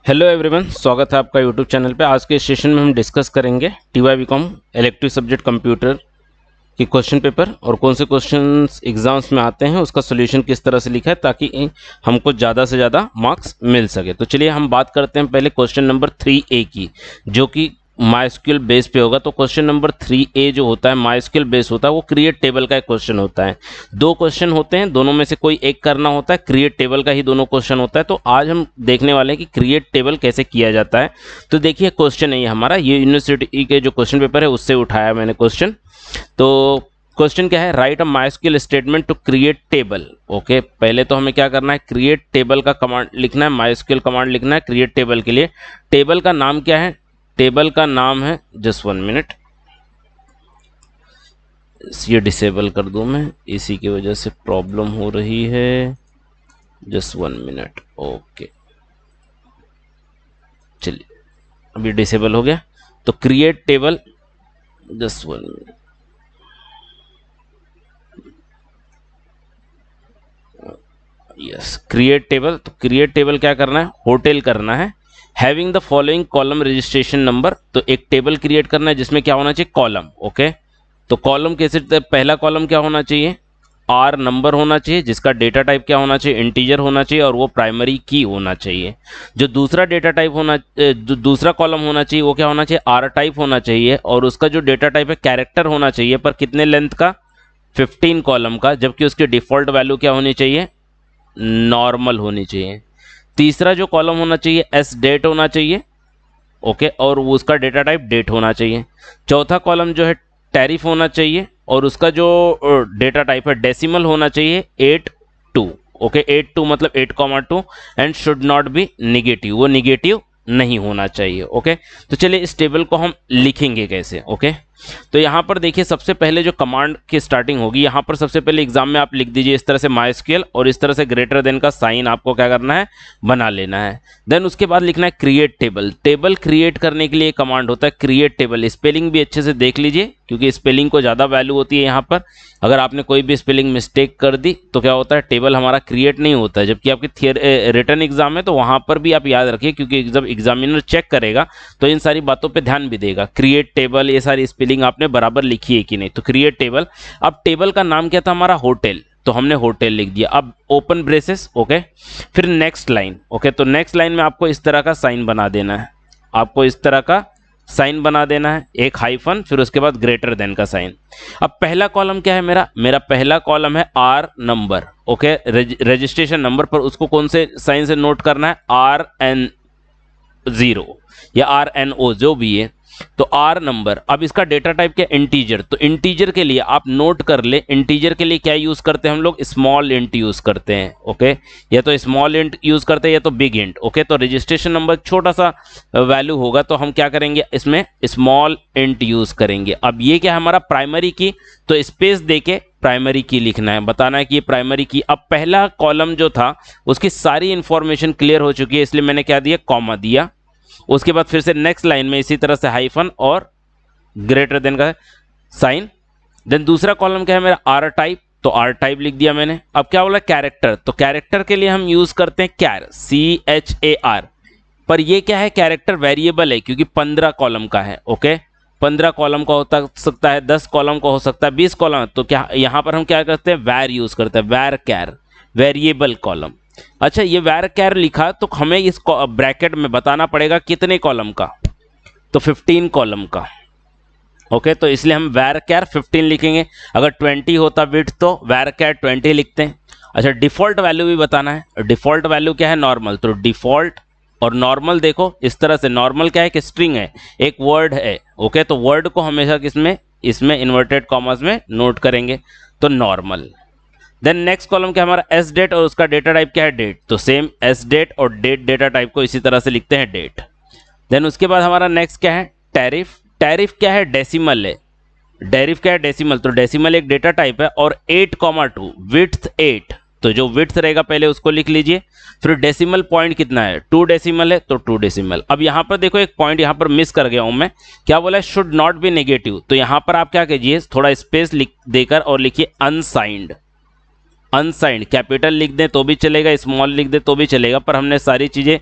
Hello everyone, स्वागत है आपका यूट्यूब चैनल पे। आज के सेशन में हम डिस्कस करेंगे TY BCom elective subject computer की क्वेश्चन पेपर और कौन से क्वेश्चंस एग्जाम्स में आते हैं, उसका सॉल्यूशन किस तरह से लिखा है ताकि हमको ज़्यादा से ज़्यादा मार्क्स मिल सके। तो चलिए हम बात करते हैं पहले क्वेश्चन नंबर 3A की, जो कि माइस्क्यूएल बेस पे होगा। तो क्वेश्चन नंबर 3A जो होता है माइस्क्यूएल बेस होता है, वो क्रिएट टेबल का एक क्वेश्चन होता है। दो क्वेश्चन होते हैं, दोनों में से कोई एक करना होता है। क्रिएट टेबल का ही दोनों क्वेश्चन होता है। तो आज हम देखने वाले हैं कि क्रिएट टेबल कैसे किया जाता है। तो देखिए क्वेश्चन है ये हमारा, ये यूनिवर्सिटी के जो क्वेश्चन पेपर है उससे उठाया मैंने क्वेश्चन। तो क्वेश्चन क्या है, write a MySQL statement to create table. Okay, पहले तो हमें क्या करना है, क्रिएट टेबल का कमांड लिखना है, माइस्क्यूएल कमांड लिखना है क्रिएट टेबल के लिए। टेबल का नाम क्या है, टेबल का नाम है, जस्ट 1 मिनट, ये डिसेबल कर दूं मैं, इसी की वजह से प्रॉब्लम हो रही है। Just 1 minute. ओके, चलिए अभी डिसेबल हो गया। तो create table, just 1 minute, yes create table. तो क्रिएट टेबल क्या करना है, होटल करना है। Having the following column registration number, तो एक टेबल क्रिएट करना है जिसमें क्या होना चाहिए, कॉलम। ओके, तो कॉलम कैसे, पहला कॉलम क्या होना चाहिए, आर नंबर होना चाहिए, जिसका डेटा टाइप क्या होना चाहिए, इंटीजर होना चाहिए, और वो प्राइमरी की होना चाहिए। जो दूसरा डेटा टाइप होना, दूसरा कॉलम होना चाहिए, वो क्या होना चाहिए, आर टाइप होना चाहिए, और उसका जो डेटा टाइप है कैरेक्टर होना चाहिए, पर कितने लेंथ का, 15 कॉलम का, जबकि उसकी डिफॉल्ट वैल्यू क्या होनी चाहिए, नॉर्मल होनी चाहिए। तीसरा जो कॉलम होना चाहिए, एस डेट होना चाहिए। ओके, और उसका डेटा टाइप डेट होना चाहिए। चौथा कॉलम जो है टैरिफ होना चाहिए, और उसका जो डेटा टाइप है डेसिमल होना चाहिए, 8 2। ओके, 8 2 मतलब 8,2, and should not be negative, वो निगेटिव नहीं होना चाहिए। ओके, तो चलिए इस टेबल को हम लिखेंगे कैसे। ओके, तो यहाँ पर देखिए सबसे पहले जो कमांड की स्टार्टिंग होगी, यहाँ पर सबसे पहले एग्जाम में आप लिख दीजिए इस तरह से माइस्क्यूएल, और इस तरह से ग्रेटर देन का साइन आपको क्या करना है, बना लेना है। देन उसके बाद लिखना है क्रिएट टेबल। टेबल क्रिएट करने के लिए कमांड होता है क्रिएट टेबल। स्पेलिंग भी अच्छे से देख लीजिए, क्योंकि स्पेलिंग को ज़्यादा वैल्यू होती है यहाँ पर। अगर आपने कोई भी स्पेलिंग मिस्टेक कर दी तो क्या होता है, टेबल हमारा क्रिएट नहीं होता है। जबकि आपकी रिटन एग्जाम है तो वहाँ पर भी आप याद रखिए, क्योंकि जब एग्जामिनर चेक करेगा तो इन सारी बातों पे ध्यान भी देगा। क्रिएट टेबल, ये सारी स्पेलिंग आपने बराबर लिखी है कि नहीं। तो क्रिएट टेबल। अब टेबल का नाम क्या था हमारा, होटल, तो हमने होटल लिख दिया। अब ओपन ब्रेसेस। ओके, फिर नेक्स्ट लाइन। ओके, तो नेक्स्ट लाइन में आपको इस तरह का साइन बना देना है, आपको इस तरह का साइन बना देना है, एक हाइफन, फिर उसके बाद ग्रेटर देन का साइन। अब पहला कॉलम क्या है मेरा पहला कॉलम है R number. Okay, registration number, पर उसको कौन से साइन से नोट करना है, RN0 या RNO जो भी है। तो आर नंबर। अब इसका डेटा टाइप क्या, इंटीजर। तो इंटीजर के लिए आप नोट कर ले, इंटीजर के लिए क्या यूज करते हैं हम लोग, स्मॉल इंट यूज करते हैं। ओके, या तो स्मॉल इंट यूज करते हैं या तो बिग इंट। ओके, तो रजिस्ट्रेशन नंबर छोटा सा वैल्यू होगा, तो हम क्या करेंगे, इसमें स्मॉल इंट यूज करेंगे। अब ये क्या है हमारा प्राइमरी की, तो स्पेस देके प्राइमरी की लिखना है, बताना है कि ये प्राइमरी की। अब पहला कॉलम जो था उसकी सारी इंफॉर्मेशन क्लियर हो चुकी है, इसलिए मैंने क्या दिया, कॉमा दिया। उसके बाद फिर से नेक्स्ट लाइन में इसी तरह से हाइफन और ग्रेटर देन का साइन। देन दूसरा कॉलम क्या है मेरा, आर टाइप, तो आर टाइप लिख दिया मैंने। अब क्या बोला, कैरेक्टर, तो कैरेक्टर के लिए हम यूज करते हैं कैर, CHAR। पर ये क्या है, कैरेक्टर वेरिएबल है, क्योंकि 15 कॉलम का है। ओके, 15 कॉलम का हो सकता है, 10 कॉलम का हो सकता है, 20 कॉलम। तो क्या यहां पर हम क्या करते हैं, वैर यूज करते हैं, वैर कैर, वेरिएबल कॉलम। अच्छा, ये वैर कैर लिखा तो हमें इस ब्रैकेट में बताना पड़ेगा कितने कॉलम का, तो 15 कॉलम का। ओके, तो इसलिए हम वैर कैर 15 लिखेंगे। अगर 20 होता विड्थ तो वैर कैर 20 लिखते हैं। अच्छा, डिफॉल्ट वैल्यू भी बताना है। डिफॉल्ट वैल्यू क्या है, नॉर्मल, तो डिफॉल्ट और नॉर्मल देखो इस तरह से। नॉर्मल क्या है, एक स्ट्रिंग है, एक वर्ड है। ओके, तो वर्ड को हमेशा किसमें, इसमें इन्वर्टेड कॉमास में नोट करेंगे, तो नॉर्मल। देन नेक्स्ट कॉलम क्या हमारा, एस डेट, और उसका डेटा टाइप क्या है, डेट, तो सेम एस डेट और डेट डेटा टाइप को इसी तरह से लिखते हैं, डेट। देन उसके बाद हमारा नेक्स्ट क्या है, टैरिफ। टैरिफ क्या है, डेसिमल है। टैरिफ क्या है, डेसिमल, तो डेसिमल एक डेटा टाइप है, और 8,2 विड्थ 8, तो जो विड्थ रहेगा पहले उसको लिख लीजिए। फिर डेसिमल पॉइंट कितना है, 2 डेसिमल है, तो 2 डेसिमल। अब यहां पर देखो एक पॉइंट यहां पर मिस कर गया हूं मैं, क्या बोला है, शुड नॉट बी नेगेटिव। तो यहां पर आप क्या कीजिए, थोड़ा स्पेस देकर और लिखिए अनसाइंड। अनसाइंड कैपिटल लिख दें तो भी चलेगा, स्मॉल लिख दें तो भी चलेगा, पर हमने सारी चीजें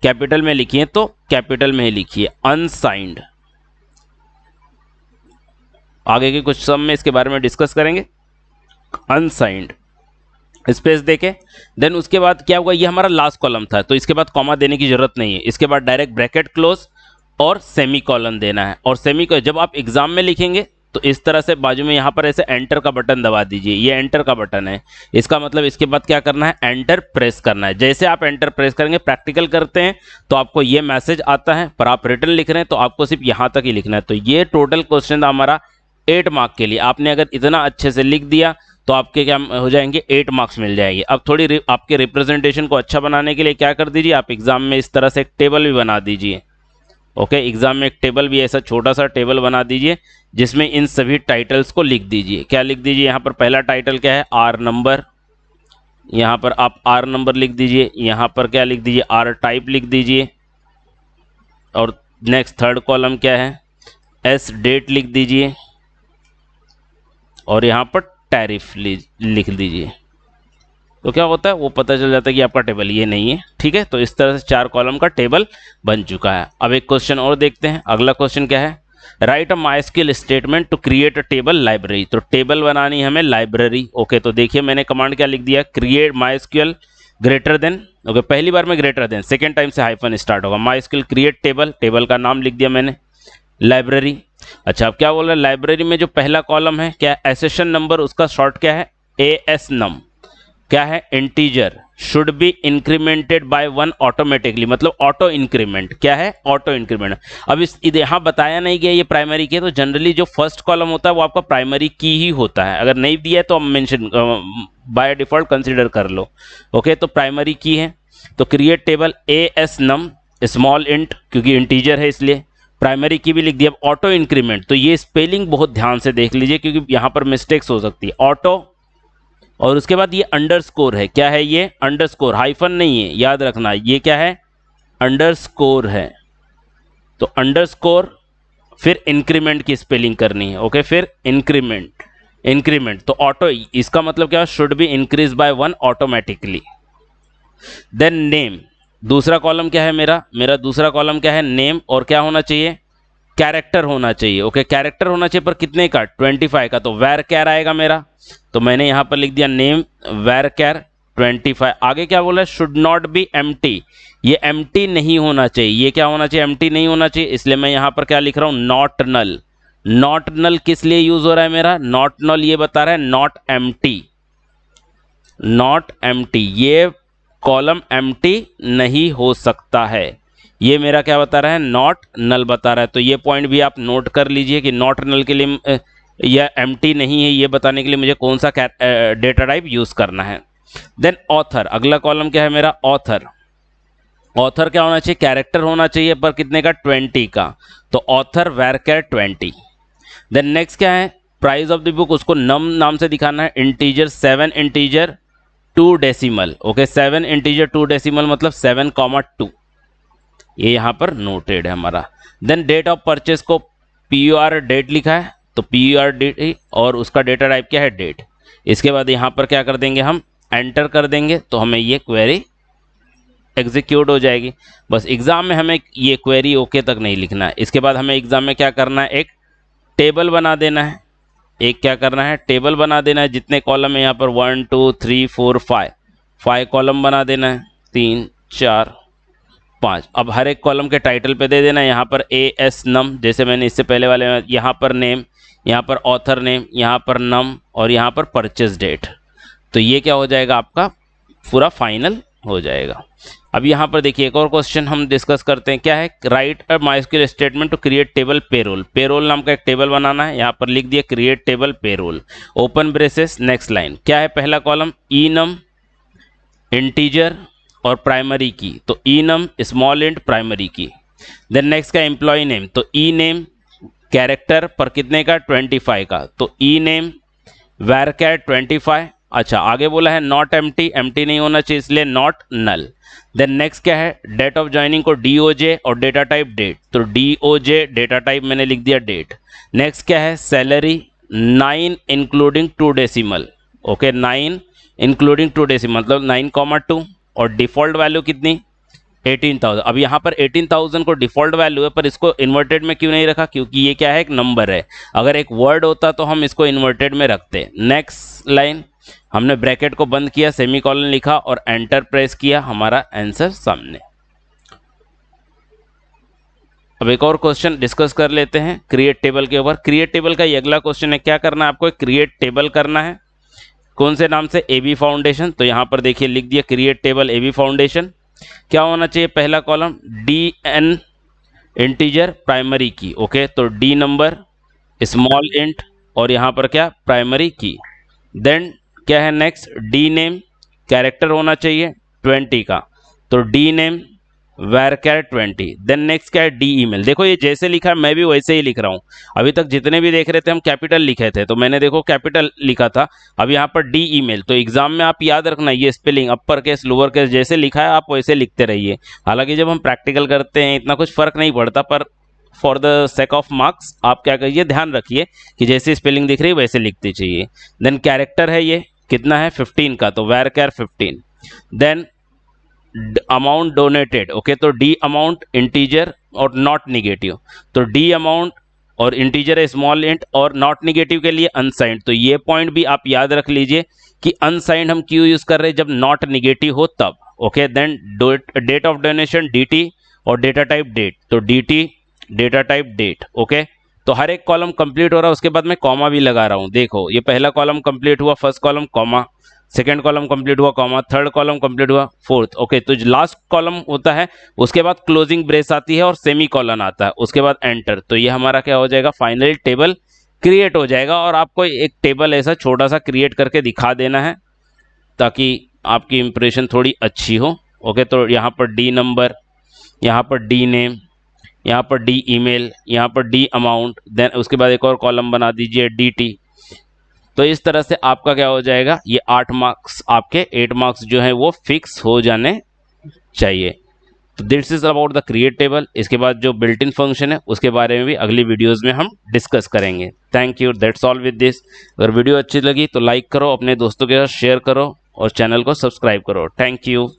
कैपिटल में लिखिए तो कैपिटल में ही लिखिए, अनसाइंड। आगे के कुछ सम में इसके बारे में डिस्कस करेंगे। अनसाइंड स्पेस देके, देन उसके बाद क्या हुआ, ये हमारा लास्ट कॉलम था तो इसके बाद कॉमा देने की जरूरत नहीं है, इसके बाद डायरेक्ट ब्रैकेट क्लोज और सेमी कॉलन देना है। और सेमी को जब आप एग्जाम में लिखेंगे तो इस तरह से बाजू में यहाँ पर ऐसे एंटर का बटन दबा दीजिए, ये एंटर का बटन है, इसका मतलब इसके बाद क्या करना है, एंटर प्रेस करना है। जैसे आप एंटर प्रेस करेंगे, प्रैक्टिकल करते हैं तो आपको ये मैसेज आता है, पर आप रिटर्न लिख रहे हैं तो आपको सिर्फ यहाँ तक ही लिखना है। तो ये टोटल क्वेश्चन था हमारा 8 मार्क के लिए। आपने अगर इतना अच्छे से लिख दिया तो आपके क्या हो जाएंगे, 8 मार्क्स मिल जाएंगे। अब थोड़ी आपके रिप्रेजेंटेशन को अच्छा बनाने के लिए क्या कर दीजिए, आप एग्जाम में इस तरह से एक टेबल भी बना दीजिए। ओके, एग्जाम में एक टेबल भी, ऐसा छोटा सा टेबल बना दीजिए जिसमें इन सभी टाइटल्स को लिख दीजिए। क्या लिख दीजिए, यहाँ पर पहला टाइटल क्या है, आर नंबर, यहाँ पर आप आर नंबर लिख दीजिए, यहाँ पर क्या लिख दीजिए, आर टाइप लिख दीजिए, और नेक्स्ट थर्ड कॉलम क्या है, एस डेट लिख दीजिए, और यहाँ पर टैरिफ लिख दीजिए। तो क्या होता है, वो पता चल जाता है कि आपका टेबल ये नहीं है। ठीक है, तो इस तरह से 4 कॉलम का टेबल बन चुका है। अब एक क्वेश्चन और देखते हैं। अगला क्वेश्चन क्या है, write a MySQL statement to create a table library. तो टेबल बनानी है हमें लाइब्रेरी। ओके, तो देखिए मैंने कमांड क्या लिख दिया, create MySQL greater than. Okay, पहली बार में ग्रेटर देन, सेकेंड टाइम से हाइफन स्टार्ट होगा। माइस्क्यूएल क्रिएट टेबल, टेबल का नाम लिख दिया मैंने, लाइब्रेरी। अच्छा, अब क्या बोल रहा है, लाइब्रेरी में जो पहला कॉलम है क्या, एसेशन नंबर, उसका शॉर्ट क्या है, एएस नम। क्या है, integer should be incremented by 1 automatically, मतलब ऑटो इंक्रीमेंट। क्या है, ऑटो इंक्रीमेंट। अब इस यहाँ बताया नहीं गया ये प्राइमरी की है, तो जनरली जो फर्स्ट कॉलम होता है वो आपका प्राइमरी की ही होता है। अगर नहीं दिया है तो हम मेंशन बाय डिफॉल्ट कंसीडर कर लो। ओके, तो प्राइमरी की है, तो क्रिएट टेबल एएस नम स्मॉल इंट, क्योंकि इंटीजर है इसलिए प्राइमरी की भी लिख दिया। अब ऑटो इंक्रीमेंट, तो ये स्पेलिंग बहुत ध्यान से देख लीजिए क्योंकि यहाँ पर मिस्टेक्स हो सकती है। ऑटो, और उसके बाद ये अंडरस्कोर है। क्या है ये, अंडरस्कोर, हाइफन नहीं है, याद रखना ये क्या है, अंडरस्कोर है। तो अंडरस्कोर, फिर इंक्रीमेंट की स्पेलिंग करनी है। ओके, फिर इंक्रीमेंट, इंक्रीमेंट तो ऑटो, इसका मतलब क्या, should be increase by 1 automatically. Then name, दूसरा कॉलम क्या है मेरा दूसरा कॉलम क्या है, नेम, और क्या होना चाहिए, कैरेक्टर होना चाहिए। ओके, कैरेक्टर होना चाहिए, पर कितने का, 25 का। तो वैर कैर आएगा मेरा, तो मैंने यहां पर लिख दिया नेम वैर कैर 25। आगे क्या बोला है, शुड नॉट बी एम्प्टी, ये एम्प्टी नहीं होना चाहिए। ये क्या होना चाहिए, एम्प्टी नहीं होना चाहिए, इसलिए मैं यहां पर क्या लिख रहा हूं, नॉट नल। नॉट नल किस लिए यूज हो रहा है मेरा, नॉट नल ये बता रहा है नॉट एम्प्टी, नॉट एम्प्टी, ये कॉलम एम्प्टी नहीं हो सकता है। ये मेरा क्या बता रहा है, नॉट नल बता रहा है। तो ये पॉइंट भी आप नोट कर लीजिए कि नॉट नल के लिए या एम्प्टी नहीं है, ये बताने के लिए मुझे कौन सा डेटा टाइप यूज करना है। देन ऑथर, अगला कॉलम क्या है मेरा, ऑथर। ऑथर क्या होना चाहिए, कैरेक्टर होना चाहिए, पर कितने का, 20 का। तो ऑथर वैरकर 20। देन नेक्स्ट क्या है, प्राइस ऑफ द बुक, उसको नम नाम से दिखाना है, integer 7 integer 2 decimal. Okay, 7 integer 2 decimal मतलब 7,2, ये यहां पर नोटेड है हमारा। देन डेट ऑफ परचेस को PUR डेट लिखा है, तो PUR डेट, और उसका डेटा टाइप क्या है, डेट। इसके बाद यहां पर क्या कर देंगे, हम एंटर कर देंगे तो हमें ये क्वेरी एग्जीक्यूट हो जाएगी। बस एग्जाम में हमें ये क्वेरी ओके तक नहीं लिखना है। इसके बाद हमें एग्जाम में क्या करना है, एक टेबल बना देना है। एक क्या करना है, टेबल बना देना है। जितने कॉलम है यहाँ पर 1 2 3 4 5 कॉलम बना देना है, 3 4 5। अब हर एक कॉलम के टाइटल पे दे देना है यहाँ पर AS नम, जैसे मैंने इससे पहले वाले में, यहाँ पर नेम, यहाँ पर ऑथर नेम, यहाँ पर नम, और यहाँ पर परचेज डेट। तो ये क्या हो जाएगा, आपका पूरा फाइनल हो जाएगा। अब यहाँ पर देखिए एक और क्वेश्चन हम डिस्कस करते हैं। क्या है, write a MySQL statement to create table payroll. Payroll नाम का एक टेबल बनाना है, यहाँ पर लिख दिया create table payroll, open braces, next line. क्या है पहला कॉलम, ई नम इंटीजर और प्राइमरी की, तो ई नम स्मॉल इंट प्राइमरी की। देन नेक्स्ट का एम्प्लॉय नेम, तो ई नेम कैरेक्टर पर कितने का, 25 का, तो ई नेम वैर कैर 25। अच्छा, आगे बोला है नॉट एम्प्टी, एम्प्टी नहीं होना चाहिए इसलिए नॉट नल। देन नेक्स्ट क्या है, डेट ऑफ ज्वाइनिंग को DOJ और डेटा टाइप डेट, तो DOJ डेटा टाइप मैंने लिख दिया डेट। नेक्स्ट क्या है, salary 9 including 2 decimal. Okay, 9 including 2 decimal मतलब 9,2, और डिफॉल्ट वैल्यू कितनी 18,000। अब यहाँ पर 18,000 को डिफॉल्ट वैल्यू है, पर इसको इन्वर्टेड में क्यों नहीं रखा? क्योंकि ये क्या है, एक नंबर है। अगर एक वर्ड होता तो हम इसको इन्वर्टेड में रखते। नेक्स्ट लाइन, हमने ब्रैकेट को बंद किया, सेमीकोलन लिखा और एंटर प्रेस किया, हमारा आंसर सामने। अब एक और क्वेश्चन डिस्कस कर लेते हैं क्रिएट टेबल के ऊपर। क्रिएट टेबल का ये अगला क्वेश्चन है, क्या करना है आपको? क्रिएट टेबल करना है। कौन से नाम से? AB foundation. तो यहाँ पर देखिए लिख दिया क्रिएट टेबल एबी फाउंडेशन। क्या होना चाहिए? पहला column D N integer primary की, ओके। तो डी नंबर स्मॉल इंट और यहाँ पर क्या? प्राइमरी की। देन क्या है नेक्स्ट? डी नेम कैरेक्टर होना चाहिए 20 का, तो D name varchar 20। Then next क्या है? D email. देखो ये जैसे लिखा है मैं भी वैसे ही लिख रहा हूँ। अभी तक जितने भी देख रहे थे हम कैपिटल लिखे थे, तो मैंने देखो कैपिटल लिखा था। अब यहाँ पर डी ईमेल, तो एग्जाम में आप याद रखना ये spelling upper case lower case जैसे लिखा है आप वैसे लिखते रहिए। हालांकि जब हम प्रैक्टिकल करते हैं इतना कुछ फर्क नहीं पड़ता, पर for the sake of marks आप क्या करिए, ध्यान रखिए कि जैसे स्पेलिंग दिख रही है वैसे लिखती चाहिए। देन कैरेक्टर है ये कितना है? 15 का, तो varchar 15। Then amount donated, okay. तो डी अमाउंट इंटीजर और नॉट निगेटिव, तो डी अमाउंट और इंटीजर है स्मॉल इंट और नॉट निगेटिव के लिए अनसाइंड। तो ये पॉइंट भी आप याद रख लीजिए कि अनसाइंड हम क्यों यूज कर रहे हैं, जब नॉट निगेटिव हो तब, okay. Then date of donation DT और डेटा टाइप डेट, तो DT data type date, okay. तो हर एक कॉलम कंप्लीट हो रहा है, उसके बाद मैं कॉमा भी लगा रहा हूं। देखो ये पहला कॉलम कंप्लीट हुआ, first column comma, second column complete हुआ कॉमा, थर्ड कॉलम कंप्लीट हुआ, फोर्थ, ओके। तो लास्ट कॉलम होता है, उसके बाद क्लोजिंग ब्रेस आती है और सेमी कॉलन आता है, उसके बाद एंटर। तो ये हमारा क्या हो जाएगा? फाइनली टेबल क्रिएट हो जाएगा। और आपको एक टेबल ऐसा छोटा सा क्रिएट करके दिखा देना है ताकि आपकी इंप्रेशन थोड़ी अच्छी हो, ओके। तो यहाँ पर डी नंबर, यहाँ पर डी नेम, यहाँ पर डी ईमेल, यहाँ पर डी अमाउंट, देन उसके बाद एक और कॉलम बना दीजिए डी टी। तो इस तरह से आपका क्या हो जाएगा? ये 8 मार्क्स, आपके 8 मार्क्स जो है वो फिक्स हो जाने चाहिए। तो this is about the create table. इसके बाद जो बिल्ट इन फंक्शन है उसके बारे में भी अगली वीडियोस में हम डिस्कस करेंगे। Thank you, that's all with this. अगर वीडियो अच्छी लगी तो लाइक करो, अपने दोस्तों के साथ शेयर करो और चैनल को सब्सक्राइब करो। Thank you.